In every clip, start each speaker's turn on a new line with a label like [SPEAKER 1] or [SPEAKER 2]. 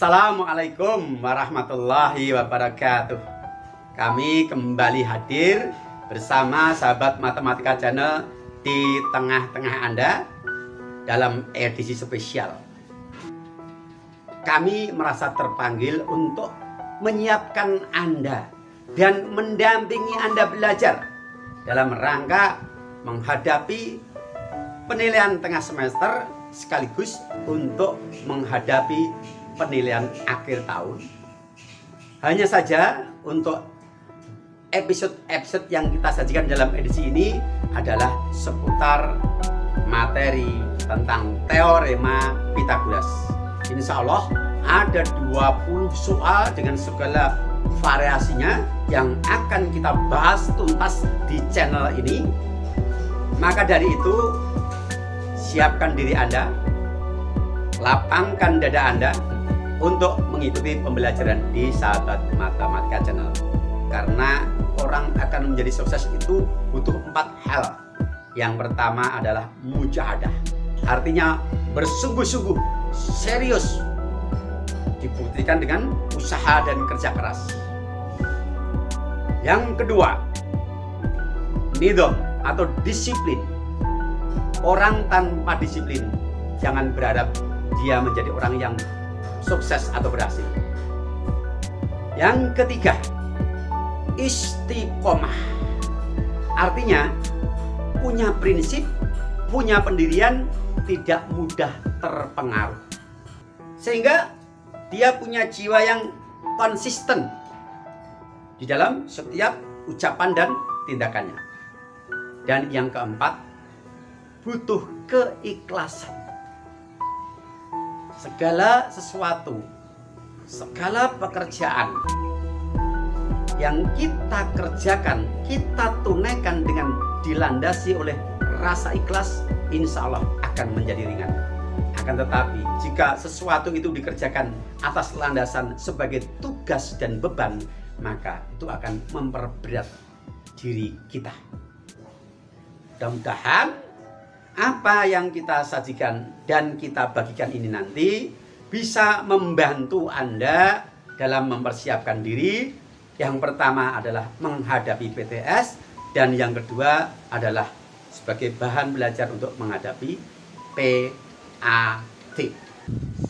[SPEAKER 1] Assalamualaikum warahmatullahi wabarakatuh. Kami kembali hadir bersama sahabat Matematika Channel di tengah-tengah Anda dalam edisi spesial. Kami merasa terpanggil untuk menyiapkan Anda dan mendampingi Anda belajar dalam rangka menghadapi penilaian tengah semester sekaligus untuk menghadapi penilaian akhir tahun. Hanya saja untuk episode-episode yang kita sajikan dalam edisi ini adalah seputar materi tentang teorema Pythagoras. Insya Allah ada 20 soal dengan segala variasinya yang akan kita bahas tuntas di channel ini. Maka dari itu, siapkan diri Anda, lapangkan dada Anda untuk mengikuti pembelajaran di sahabat Matematika Channel. Karena orang akan menjadi sukses itu butuh 4 hal. Yang pertama adalah mujahadah, artinya bersungguh-sungguh, serius, dibuktikan dengan usaha dan kerja keras. Yang kedua, nidham atau disiplin. Orang tanpa disiplin jangan berharap dia menjadi orang yang sukses atau berhasil. Yang ketiga, istiqomah, artinya punya prinsip, punya pendirian, tidak mudah terpengaruh, sehingga dia punya jiwa yang konsisten di dalam setiap ucapan dan tindakannya. Dan yang keempat, butuh keikhlasan. Segala sesuatu, segala pekerjaan yang kita kerjakan, kita tunaikan dengan dilandasi oleh rasa ikhlas, insya Allah akan menjadi ringan. Akan tetapi, jika sesuatu itu dikerjakan atas landasan sebagai tugas dan beban, maka itu akan memperberat diri kita. Mudah-mudahan apa yang kita sajikan dan kita bagikan ini nanti bisa membantu Anda dalam mempersiapkan diri. Yang pertama adalah menghadapi PTS, dan yang kedua adalah sebagai bahan belajar untuk menghadapi PAT.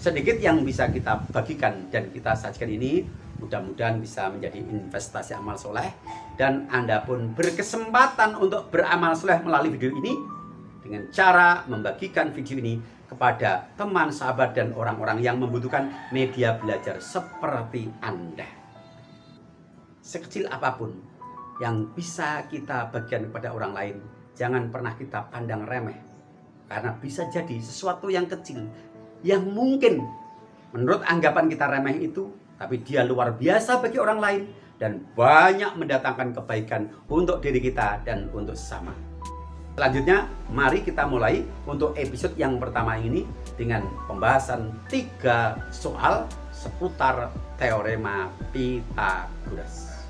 [SPEAKER 1] Sedikit yang bisa kita bagikan dan kita sajikan ini mudah-mudahan bisa menjadi investasi amal soleh, dan Anda pun berkesempatan untuk beramal soleh melalui video ini dengan cara membagikan video ini kepada teman, sahabat, dan orang-orang yang membutuhkan media belajar seperti Anda. Sekecil apapun yang bisa kita bagikan kepada orang lain, jangan pernah kita pandang remeh. Karena bisa jadi sesuatu yang kecil, yang mungkin menurut anggapan kita remeh itu, tapi dia luar biasa bagi orang lain dan banyak mendatangkan kebaikan untuk diri kita dan untuk sesama. Selanjutnya, mari kita mulai untuk episode yang pertama ini dengan pembahasan 3 soal seputar teorema Pythagoras.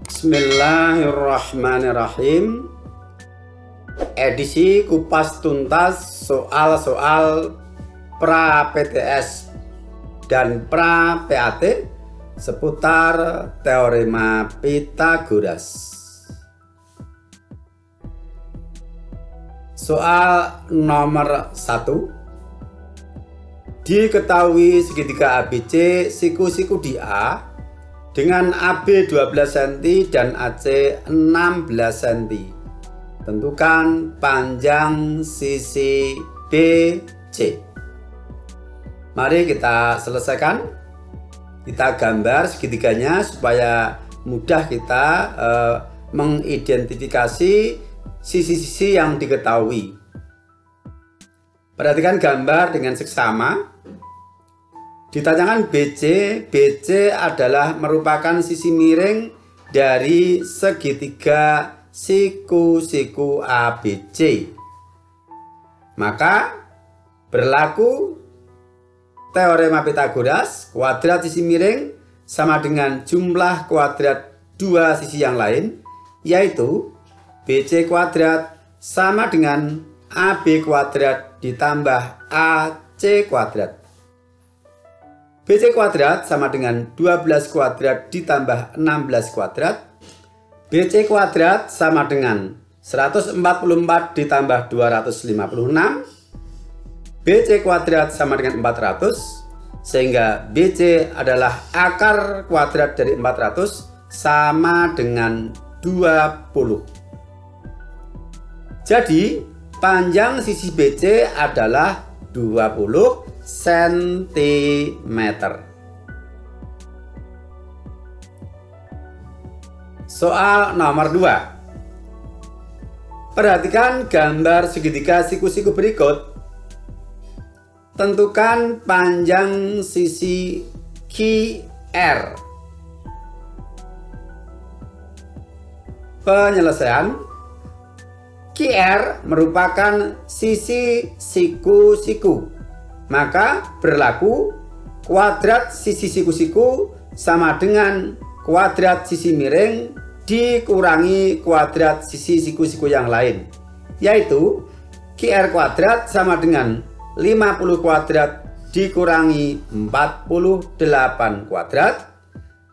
[SPEAKER 1] Bismillahirrahmanirrahim. Edisi kupas tuntas soal-soal pra-PTS dan pra-PAT seputar teorema Pythagoras. Soal nomor 1. Diketahui segitiga ABC siku-siku di A dengan AB 12 cm dan AC 16 cm. Tentukan panjang sisi BC. Mari kita selesaikan. Kita gambar segitiganya supaya mudah kita mengidentifikasi sisi-sisi yang diketahui. Perhatikan gambar dengan seksama. Ditanyakan BC. BC adalah merupakan sisi miring dari segitiga siku-siku ABC. Maka berlaku teorema Pythagoras, kuadrat sisi miring sama dengan jumlah kuadrat dua sisi yang lain, yaitu BC kuadrat sama dengan AB kuadrat ditambah AC C kuadrat. BC kuadrat sama dengan 12 kuadrat ditambah 16 kuadrat. BC kuadrat sama dengan 144 ditambah 256. BC kuadrat sama dengan 400. Sehingga BC adalah akar kuadrat dari 400 sama dengan 20. Jadi panjang sisi BC adalah 20 cm. Soal nomor 2. Perhatikan gambar segitiga siku-siku berikut. Tentukan panjang sisi QR. Penyelesaian. QR merupakan sisi siku-siku. Maka berlaku kuadrat sisi siku-siku sama dengan kuadrat sisi miring dikurangi kuadrat sisi siku-siku yang lain, yaitu QR kuadrat sama dengan 50 kuadrat dikurangi 48 kuadrat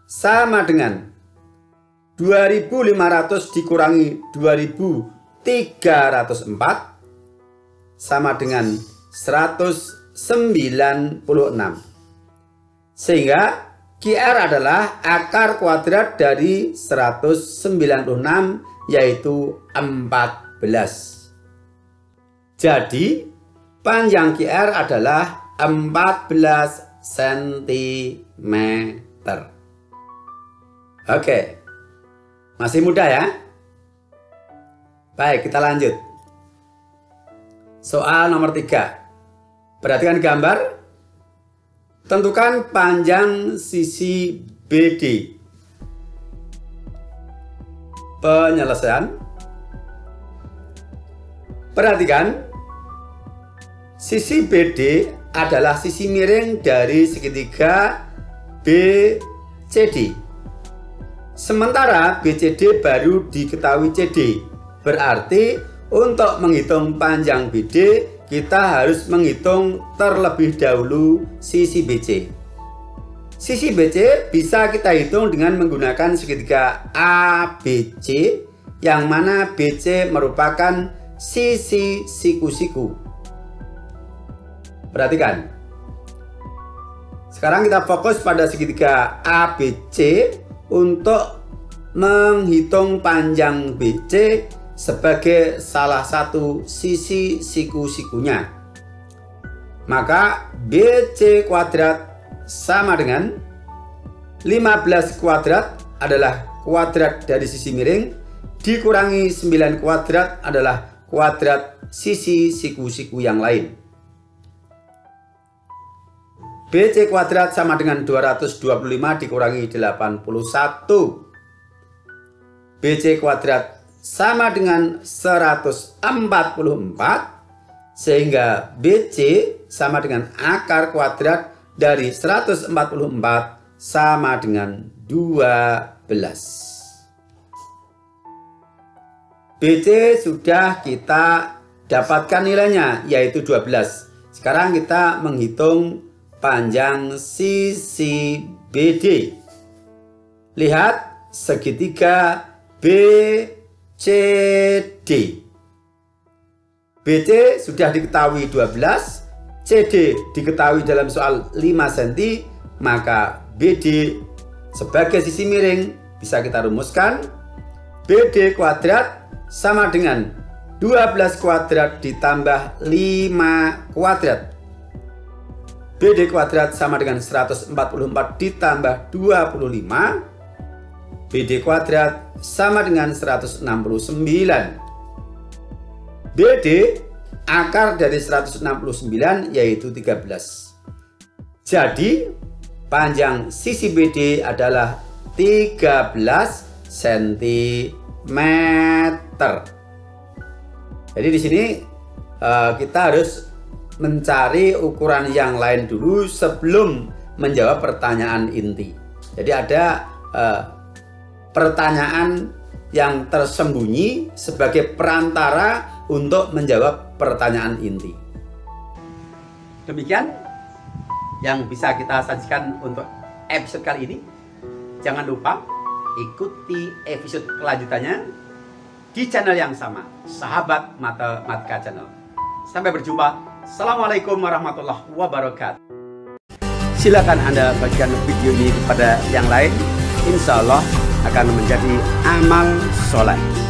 [SPEAKER 1] sama dengan 2500 dikurangi 2304 sama dengan 196. Sehingga QR adalah akar kuadrat dari 196, yaitu 14. Jadi panjang QR adalah 14 cm. Oke, masih mudah ya? Baik, kita lanjut. Soal nomor 3. Perhatikan gambar. Tentukan panjang sisi BD. Penyelesaian. Perhatikan. Sisi BD adalah sisi miring dari segitiga BCD. Sementara BCD baru diketahui CD. Berarti untuk menghitung panjang BD, kita harus menghitung terlebih dahulu sisi BC. Sisi BC bisa kita hitung dengan menggunakan segitiga ABC, yang mana BC merupakan sisi siku-siku. Perhatikan. Sekarang kita fokus pada segitiga ABC untuk menghitung panjang BC sebagai salah satu sisi siku-sikunya. Maka BC kuadrat sama dengan 15 kuadrat adalah kuadrat dari sisi miring dikurangi 9 kuadrat adalah kuadrat sisi siku-siku yang lain. BC kuadrat sama dengan 225 dikurangi 81. BC kuadrat sama dengan 144, sehingga BC sama dengan akar kuadrat dari 144 sama dengan 12. BC sudah kita dapatkan nilainya, yaitu 12. Sekarang kita menghitung panjang sisi BD. Lihat segitiga BCD. BC sudah diketahui 12, CD diketahui dalam soal 5 cm, maka BD sebagai sisi miring bisa kita rumuskan BD kuadrat sama dengan 12 kuadrat ditambah 5 kuadrat. BD kuadrat sama dengan 144 ditambah 25. BD kuadrat sama dengan 169. BD akar dari 169 yaitu 13. Jadi panjang sisi BD adalah 13 cm. Jadi di sini kita harus mencari ukuran yang lain dulu sebelum menjawab pertanyaan inti. Jadi ada pertanyaan yang tersembunyi sebagai perantara untuk menjawab pertanyaan inti. Demikian yang bisa kita sajikan untuk episode kali ini. Jangan lupa ikuti episode kelanjutannya di channel yang sama, Sahabat Matematika Channel. Sampai berjumpa. Assalamualaikum warahmatullahi wabarakatuh. Silakan Anda bagikan video ini kepada yang lain. Insya Allah akan menjadi amal soleh.